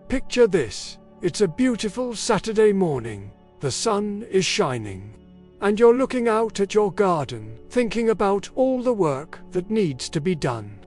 Picture this. It's a beautiful Saturday morning. The sun is shining. And you're looking out at your garden, thinking about all the work that needs to be done.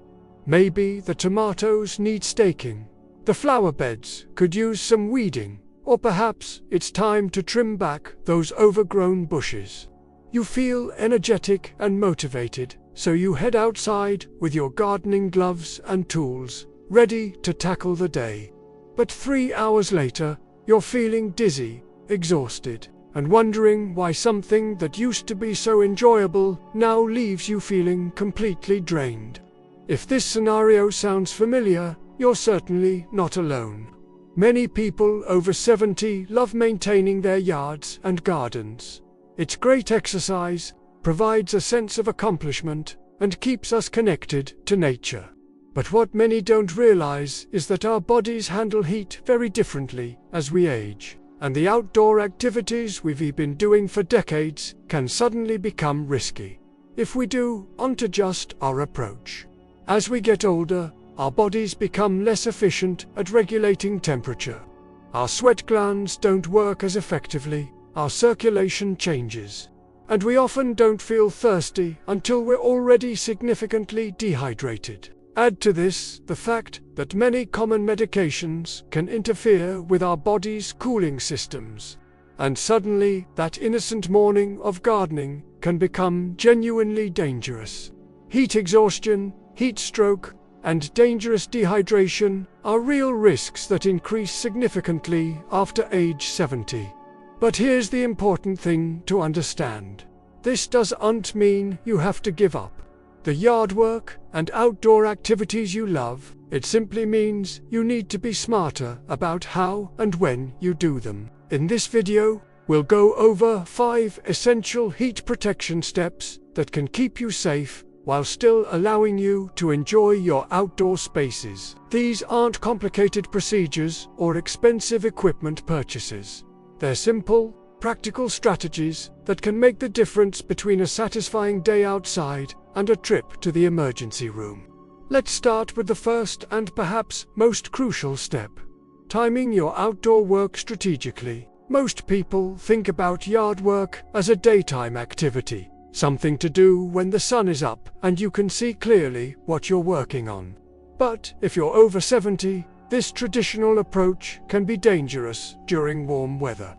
Maybe the tomatoes need staking. The flower beds could use some weeding. Or perhaps it's time to trim back those overgrown bushes. You feel energetic and motivated, so you head outside with your gardening gloves and tools, ready to tackle the day. But 3 hours later, you're feeling dizzy, exhausted, and wondering why something that used to be so enjoyable now leaves you feeling completely drained. If this scenario sounds familiar, you're certainly not alone. Many people over 70 love maintaining their yards and gardens. It's great exercise, provides a sense of accomplishment, and keeps us connected to nature. But what many don't realize is that our bodies handle heat very differently as we age, and the outdoor activities we've been doing for decades can suddenly become risky if we do not adjust our approach. As we get older, our bodies become less efficient at regulating temperature. Our sweat glands don't work as effectively, our circulation changes, and we often don't feel thirsty until we're already significantly dehydrated. Add to this the fact that many common medications can interfere with our body's cooling systems, and suddenly that innocent morning of gardening can become genuinely dangerous. Heat exhaustion, heat stroke, and dangerous dehydration are real risks that increase significantly after age 70. But here's the important thing to understand. This doesn't mean you have to give up the yard work and outdoor activities you love. It simply means you need to be smarter about how and when you do them. In this video, we'll go over 5 essential heat protection steps that can keep you safe while still allowing you to enjoy your outdoor spaces. These aren't complicated procedures or expensive equipment purchases. They're simple, practical strategies that can make the difference between a satisfying day outside and a trip to the emergency room. Let's start with the first and perhaps most crucial step: timing your outdoor work strategically. Most people think about yard work as a daytime activity, something to do when the sun is up and you can see clearly what you're working on. But if you're over 70, this traditional approach can be dangerous during warm weather.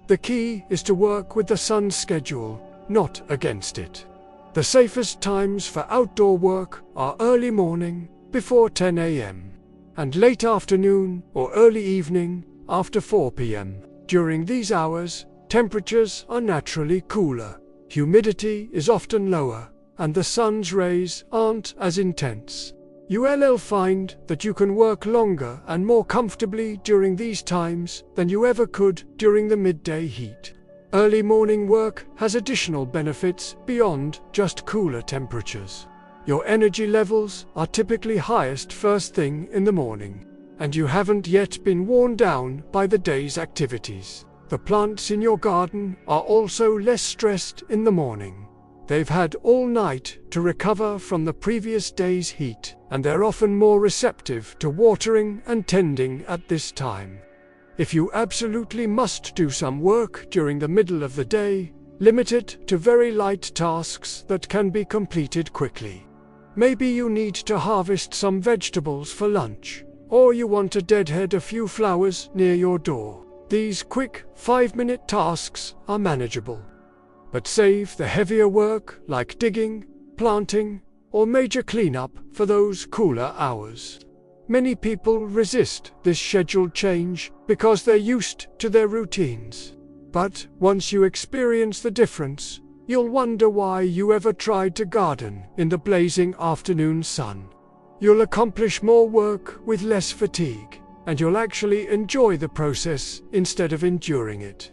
The key is to work with the sun's schedule, not against it. The safest times for outdoor work are early morning, before 10 a.m., and late afternoon or early evening, after 4 p.m. During these hours, temperatures are naturally cooler. Humidity is often lower, and the sun's rays aren't as intense. You'll find that you can work longer and more comfortably during these times than you ever could during the midday heat. Early morning work has additional benefits beyond just cooler temperatures. Your energy levels are typically highest first thing in the morning, and you haven't yet been worn down by the day's activities. The plants in your garden are also less stressed in the morning. They've had all night to recover from the previous day's heat, and they're often more receptive to watering and tending at this time. If you absolutely must do some work during the middle of the day, limit it to very light tasks that can be completed quickly. Maybe you need to harvest some vegetables for lunch, or you want to deadhead a few flowers near your door. These quick 5-minute tasks are manageable. But save the heavier work like digging, planting, or major cleanup for those cooler hours. Many people resist this scheduled change because they're used to their routines. But once you experience the difference, you'll wonder why you ever tried to garden in the blazing afternoon sun. You'll accomplish more work with less fatigue, and you'll actually enjoy the process instead of enduring it.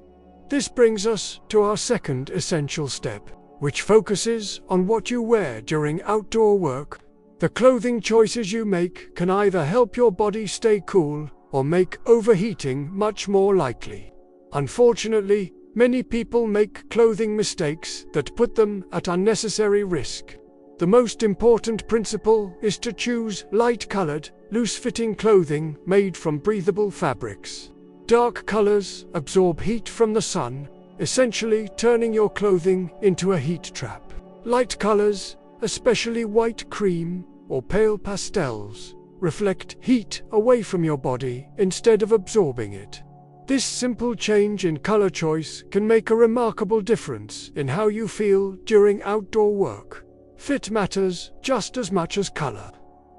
This brings us to our second essential step, which focuses on what you wear during outdoor work. The clothing choices you make can either help your body stay cool or make overheating much more likely. Unfortunately, many people make clothing mistakes that put them at unnecessary risk. The most important principle is to choose light-colored, loose-fitting clothing made from breathable fabrics. Dark colors absorb heat from the sun, essentially turning your clothing into a heat trap. Light colors, especially white cream or pale pastels, reflect heat away from your body instead of absorbing it. This simple change in color choice can make a remarkable difference in how you feel during outdoor work. Fit matters just as much as color.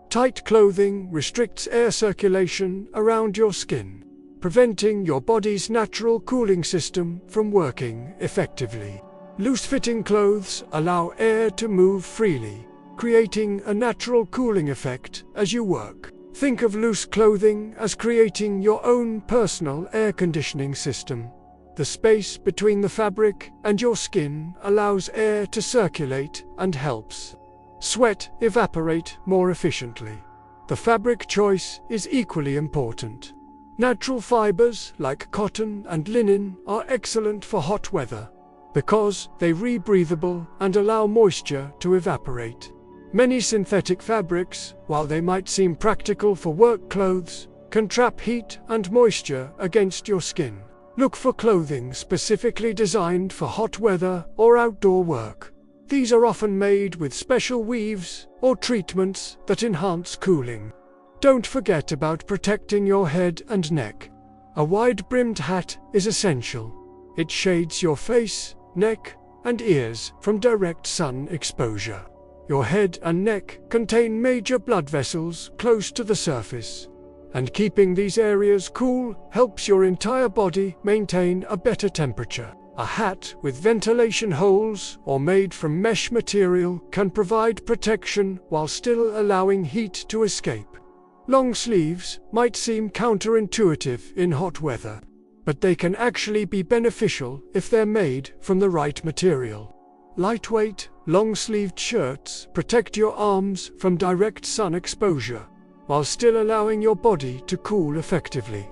Tight clothing restricts air circulation around your skin, preventing your body's natural cooling system from working effectively. Loose-fitting clothes allow air to move freely, creating a natural cooling effect as you work. Think of loose clothing as creating your own personal air conditioning system. The space between the fabric and your skin allows air to circulate and helps sweat evaporate more efficiently. The fabric choice is equally important. Natural fibers like cotton and linen are excellent for hot weather because they're rebreathable and allow moisture to evaporate. Many synthetic fabrics, while they might seem practical for work clothes, can trap heat and moisture against your skin. Look for clothing specifically designed for hot weather or outdoor work. These are often made with special weaves or treatments that enhance cooling. Don't forget about protecting your head and neck. A wide-brimmed hat is essential. It shades your face, neck, and ears from direct sun exposure. Your head and neck contain major blood vessels close to the surface, and keeping these areas cool helps your entire body maintain a better temperature. A hat with ventilation holes or made from mesh material can provide protection while still allowing heat to escape. Long sleeves might seem counterintuitive in hot weather, but they can actually be beneficial if they're made from the right material. Lightweight, long-sleeved shirts protect your arms from direct sun exposure, while still allowing your body to cool effectively.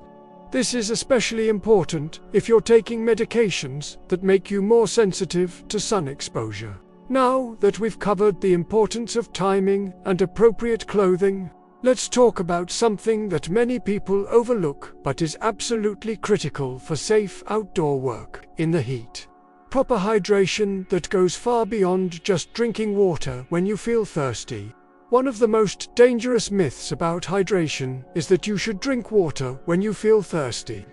This is especially important if you're taking medications that make you more sensitive to sun exposure. Now that we've covered the importance of timing and appropriate clothing, let's talk about something that many people overlook but is absolutely critical for safe outdoor work in the heat. Proper hydration that goes far beyond just drinking water when you feel thirsty. One of the most dangerous myths about hydration is that you should drink water when you feel thirsty.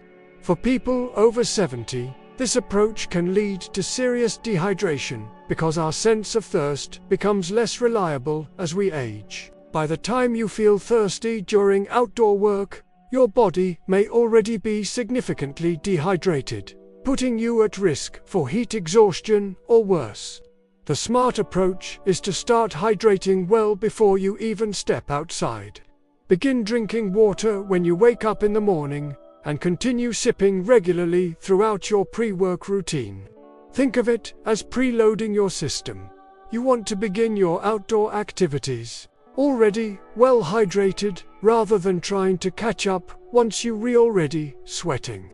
For people over 70, this approach can lead to serious dehydration because our sense of thirst becomes less reliable as we age. By the time you feel thirsty during outdoor work, your body may already be significantly dehydrated, putting you at risk for heat exhaustion or worse. The smart approach is to start hydrating well before you even step outside. Begin drinking water when you wake up in the morning and continue sipping regularly throughout your pre-work routine. Think of it as preloading your system. You want to begin your outdoor activities already well hydrated rather than trying to catch up once you're already sweating.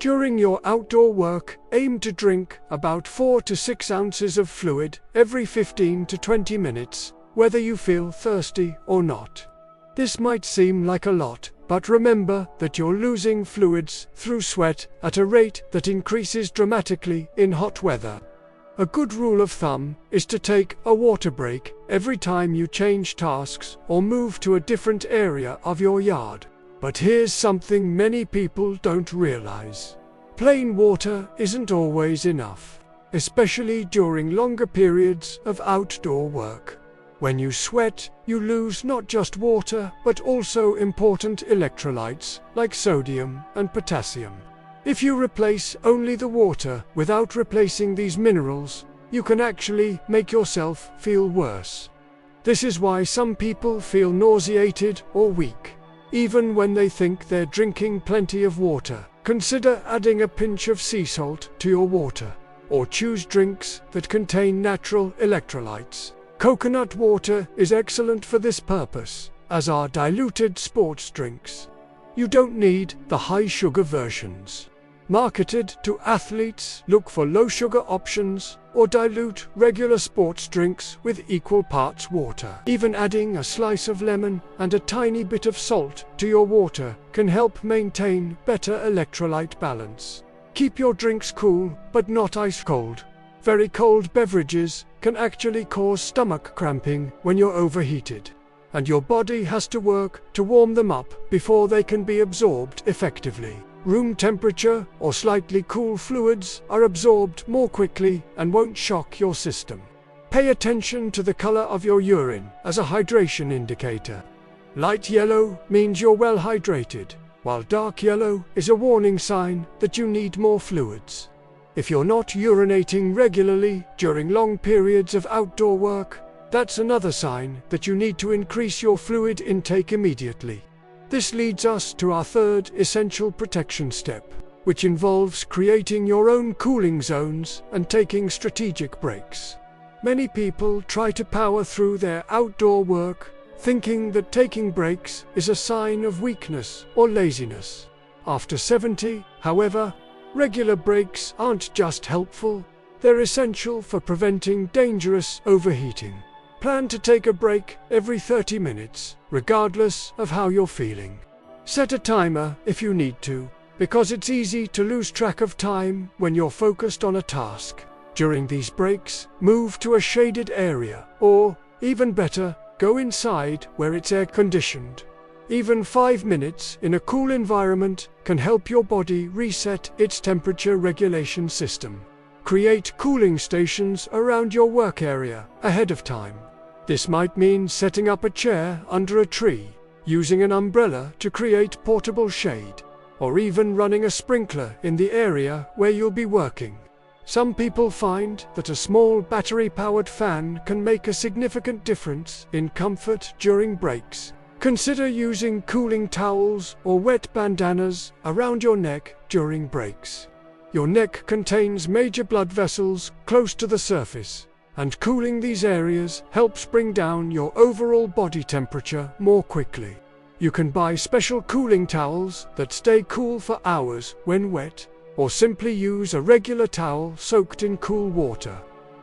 During your outdoor work, aim to drink about 4 to 6 ounces of fluid every 15 to 20 minutes, whether you feel thirsty or not. This might seem like a lot, but remember that you're losing fluids through sweat at a rate that increases dramatically in hot weather. A good rule of thumb is to take a water break every time you change tasks or move to a different area of your yard. But here's something many people don't realize. Plain water isn't always enough, especially during longer periods of outdoor work. When you sweat, you lose not just water, but also important electrolytes like sodium and potassium. If you replace only the water without replacing these minerals, you can actually make yourself feel worse. This is why some people feel nauseated or weak, even when they think they're drinking plenty of water. Consider adding a pinch of sea salt to your water, or choose drinks that contain natural electrolytes. Coconut water is excellent for this purpose, as are diluted sports drinks. You don't need the high-sugar versions. Marketed to athletes, look for low-sugar options or dilute regular sports drinks with equal parts water. Even adding a slice of lemon and a tiny bit of salt to your water can help maintain better electrolyte balance. Keep your drinks cool, but not ice cold. Very cold beverages can actually cause stomach cramping when you're overheated, and your body has to work to warm them up before they can be absorbed effectively. Room temperature or slightly cool fluids are absorbed more quickly and won't shock your system. Pay attention to the color of your urine as a hydration indicator. Light yellow means you're well hydrated, while dark yellow is a warning sign that you need more fluids. If you're not urinating regularly during long periods of outdoor work, that's another sign that you need to increase your fluid intake immediately. This leads us to our third essential protection step, which involves creating your own cooling zones and taking strategic breaks. Many people try to power through their outdoor work, thinking that taking breaks is a sign of weakness or laziness. After 70, however, regular breaks aren't just helpful, they're essential for preventing dangerous overheating. Plan to take a break every 30 minutes, regardless of how you're feeling. Set a timer if you need to, because it's easy to lose track of time when you're focused on a task. During these breaks, move to a shaded area, or, even better, go inside where it's air-conditioned. Even 5 minutes in a cool environment can help your body reset its temperature regulation system. Create cooling stations around your work area ahead of time. This might mean setting up a chair under a tree, using an umbrella to create portable shade, or even running a sprinkler in the area where you'll be working. Some people find that a small battery-powered fan can make a significant difference in comfort during breaks. Consider using cooling towels or wet bandanas around your neck during breaks. Your neck contains major blood vessels close to the surface, and cooling these areas helps bring down your overall body temperature more quickly. You can buy special cooling towels that stay cool for hours when wet, or simply use a regular towel soaked in cool water.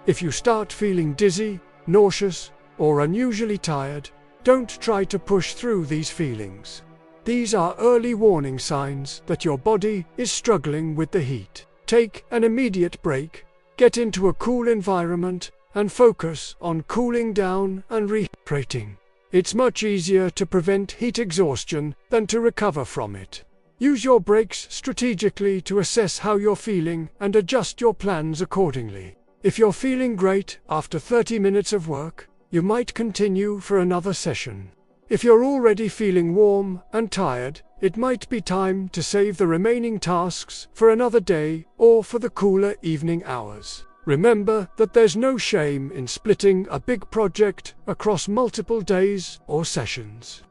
If you start feeling dizzy, nauseous, or unusually tired, don't try to push through these feelings. These are early warning signs that your body is struggling with the heat. Take an immediate break, get into a cool environment, and focus on cooling down and rehydrating. It's much easier to prevent heat exhaustion than to recover from it. Use your breaks strategically to assess how you're feeling and adjust your plans accordingly. If you're feeling great after 30 minutes of work, you might continue for another session. If you're already feeling warm and tired, it might be time to save the remaining tasks for another day or for the cooler evening hours. Remember that there's no shame in splitting a big project across multiple days or sessions.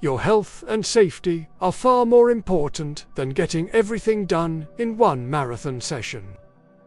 Your health and safety are far more important than getting everything done in one marathon session.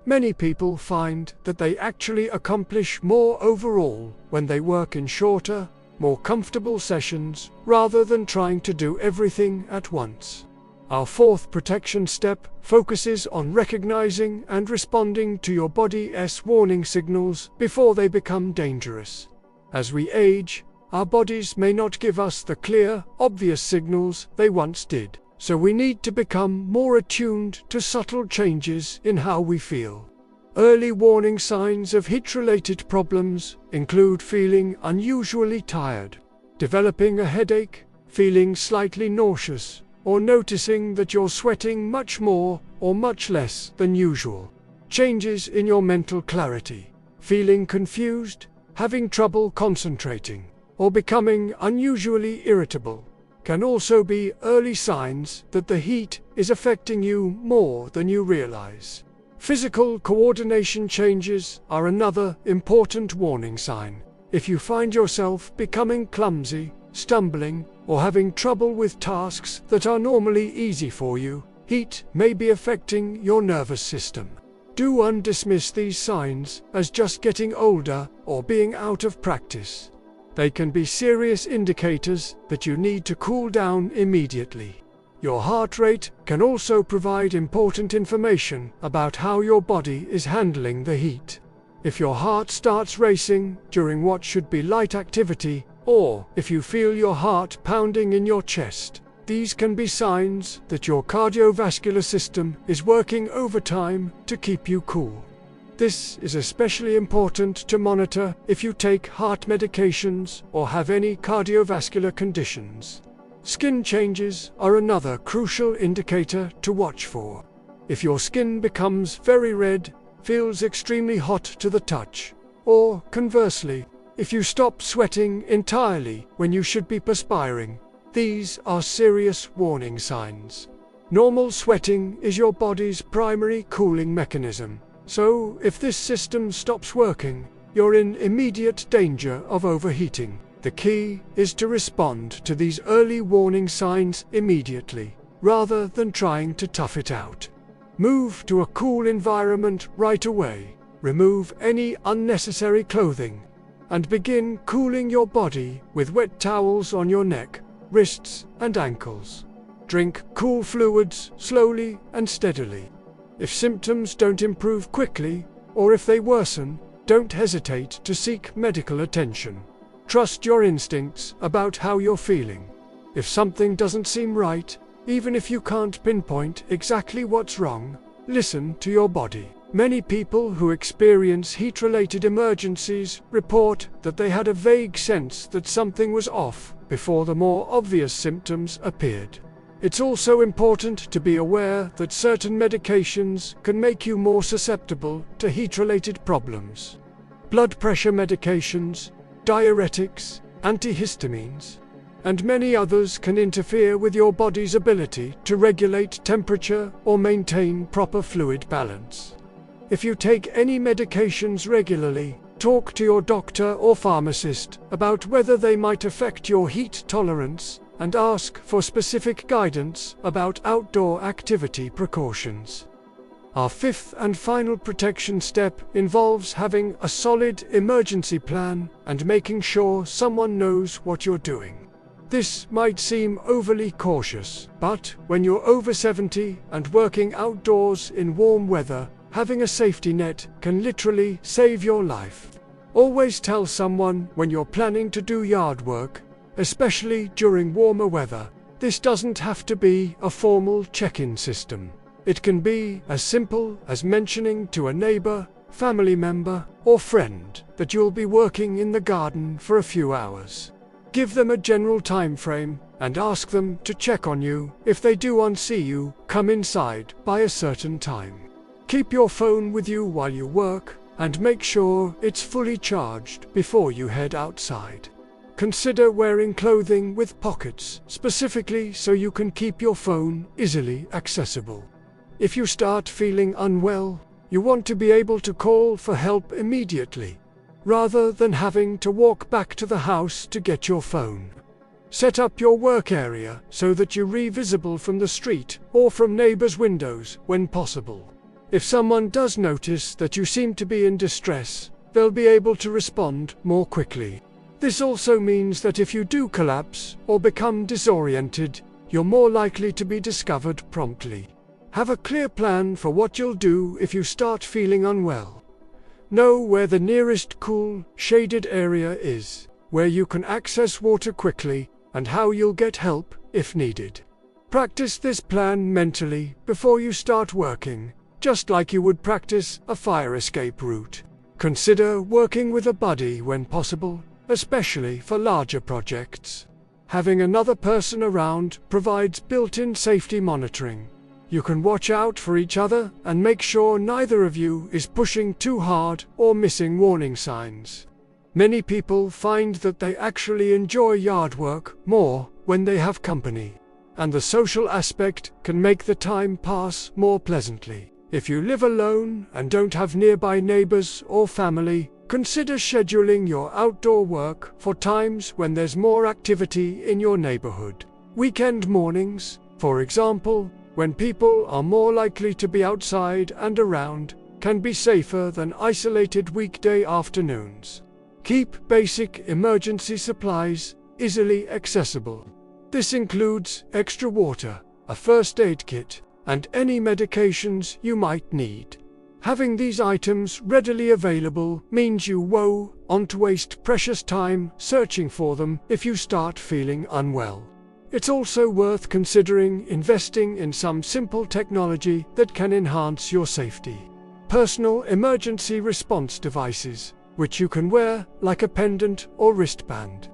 Many people find that they actually accomplish more overall when they work in shorter, more comfortable sessions rather than trying to do everything at once. Our fourth protection step focuses on recognizing and responding to your body's warning signals before they become dangerous. As we age, our bodies may not give us the clear, obvious signals they once did. So we need to become more attuned to subtle changes in how we feel. Early warning signs of heat-related problems include feeling unusually tired, developing a headache, feeling slightly nauseous, or noticing that you're sweating much more or much less than usual. Changes in your mental clarity, feeling confused, having trouble concentrating, or becoming unusually irritable can also be early signs that the heat is affecting you more than you realize. Physical coordination changes are another important warning sign. If you find yourself becoming clumsy, stumbling, or having trouble with tasks that are normally easy for you, heat may be affecting your nervous system. Don't dismiss these signs as just getting older or being out of practice. They can be serious indicators that you need to cool down immediately. Your heart rate can also provide important information about how your body is handling the heat. If your heart starts racing during what should be light activity, or if you feel your heart pounding in your chest, these can be signs that your cardiovascular system is working overtime to keep you cool. This is especially important to monitor if you take heart medications or have any cardiovascular conditions. Skin changes are another crucial indicator to watch for. If your skin becomes very red, feels extremely hot to the touch, or conversely, if you stop sweating entirely when you should be perspiring, these are serious warning signs. Normal sweating is your body's primary cooling mechanism, so if this system stops working, you're in immediate danger of overheating. The key is to respond to these early warning signs immediately, rather than trying to tough it out. Move to a cool environment right away, remove any unnecessary clothing, and begin cooling your body with wet towels on your neck, wrists, and ankles. Drink cool fluids slowly and steadily. If symptoms don't improve quickly, or if they worsen, don't hesitate to seek medical attention. Trust your instincts about how you're feeling. If something doesn't seem right, even if you can't pinpoint exactly what's wrong, listen to your body. Many people who experience heat-related emergencies report that they had a vague sense that something was off before the more obvious symptoms appeared. It's also important to be aware that certain medications can make you more susceptible to heat-related problems. Blood pressure medications, diuretics, antihistamines, and many others can interfere with your body's ability to regulate temperature or maintain proper fluid balance. If you take any medications regularly, talk to your doctor or pharmacist about whether they might affect your heat tolerance, and ask for specific guidance about outdoor activity precautions. Our fifth and final protection step involves having a solid emergency plan and making sure someone knows what you're doing. This might seem overly cautious, but when you're over 70 and working outdoors in warm weather, having a safety net can literally save your life. Always tell someone when you're planning to do yard work, especially during warmer weather. This doesn't have to be a formal check-in system. It can be as simple as mentioning to a neighbor, family member, or friend that you'll be working in the garden for a few hours. Give them a general time frame and ask them to check on you if they do see you come inside by a certain time. Keep your phone with you while you work and make sure it's fully charged before you head outside. Consider wearing clothing with pockets, specifically so you can keep your phone easily accessible. If you start feeling unwell, you want to be able to call for help immediately, rather than having to walk back to the house to get your phone. Set up your work area so that you're visible from the street or from neighbors' windows when possible. If someone does notice that you seem to be in distress, they'll be able to respond more quickly. This also means that if you do collapse or become disoriented, you're more likely to be discovered promptly. Have a clear plan for what you'll do if you start feeling unwell. Know where the nearest cool, shaded area is, where you can access water quickly, and how you'll get help if needed. Practice this plan mentally before you start working, just like you would practice a fire escape route. Consider working with a buddy when possible, especially for larger projects. Having another person around provides built-in safety monitoring. You can watch out for each other and make sure neither of you is pushing too hard or missing warning signs. Many people find that they actually enjoy yard work more when they have company, and the social aspect can make the time pass more pleasantly. If you live alone and don't have nearby neighbors or family, consider scheduling your outdoor work for times when there's more activity in your neighborhood. Weekend mornings, for example, when people are more likely to be outside and around, can be safer than isolated weekday afternoons. Keep basic emergency supplies easily accessible. This includes extra water, a first aid kit, and any medications you might need. Having these items readily available means you won't waste precious time searching for them if you start feeling unwell. It's also worth considering investing in some simple technology that can enhance your safety. Personal emergency response devices, which you can wear like a pendant or wristband,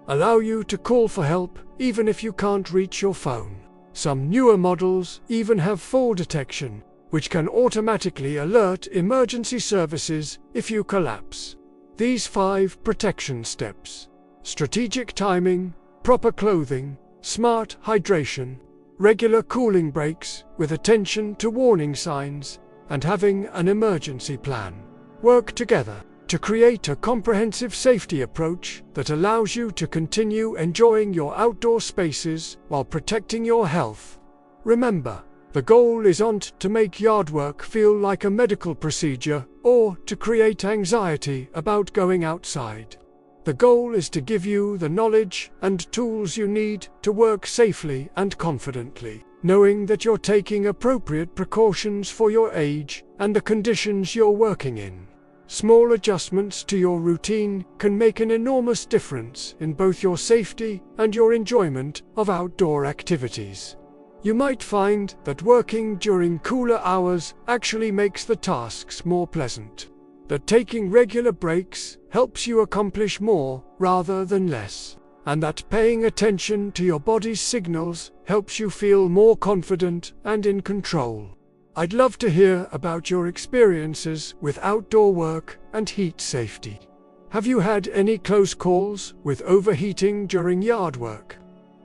allow you to call for help even if you can't reach your phone. Some newer models even have fall detection, which can automatically alert emergency services if you collapse. These 5 protection steps: strategic timing, proper clothing, smart hydration, regular cooling breaks with attention to warning signs, and having an emergency plan, work together to create a comprehensive safety approach that allows you to continue enjoying your outdoor spaces while protecting your health. Remember, the goal isn't to make yard work feel like a medical procedure or to create anxiety about going outside. The goal is to give you the knowledge and tools you need to work safely and confidently, knowing that you're taking appropriate precautions for your age and the conditions you're working in. Small adjustments to your routine can make an enormous difference in both your safety and your enjoyment of outdoor activities. You might find that working during cooler hours actually makes the tasks more pleasant, that taking regular breaks helps you accomplish more rather than less, and that paying attention to your body's signals helps you feel more confident and in control. I'd love to hear about your experiences with outdoor work and heat safety. Have you had any close calls with overheating during yard work?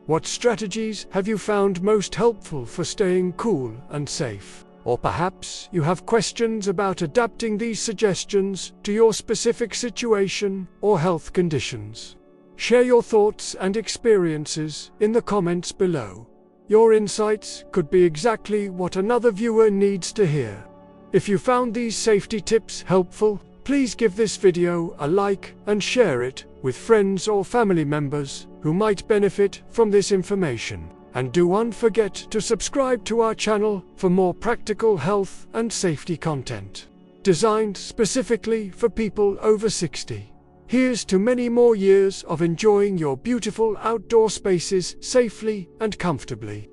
What strategies have you found most helpful for staying cool and safe? Or perhaps you have questions about adapting these suggestions to your specific situation or health conditions. Share your thoughts and experiences in the comments below. Your insights could be exactly what another viewer needs to hear. If you found these safety tips helpful, please give this video a like and share it with friends or family members who might benefit from this information. And don't forget to subscribe to our channel for more practical health and safety content, designed specifically for people over 60. Here's to many more years of enjoying your beautiful outdoor spaces safely and comfortably.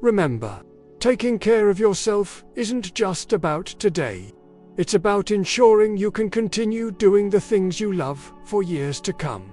Remember, taking care of yourself isn't just about today. It's about ensuring you can continue doing the things you love for years to come.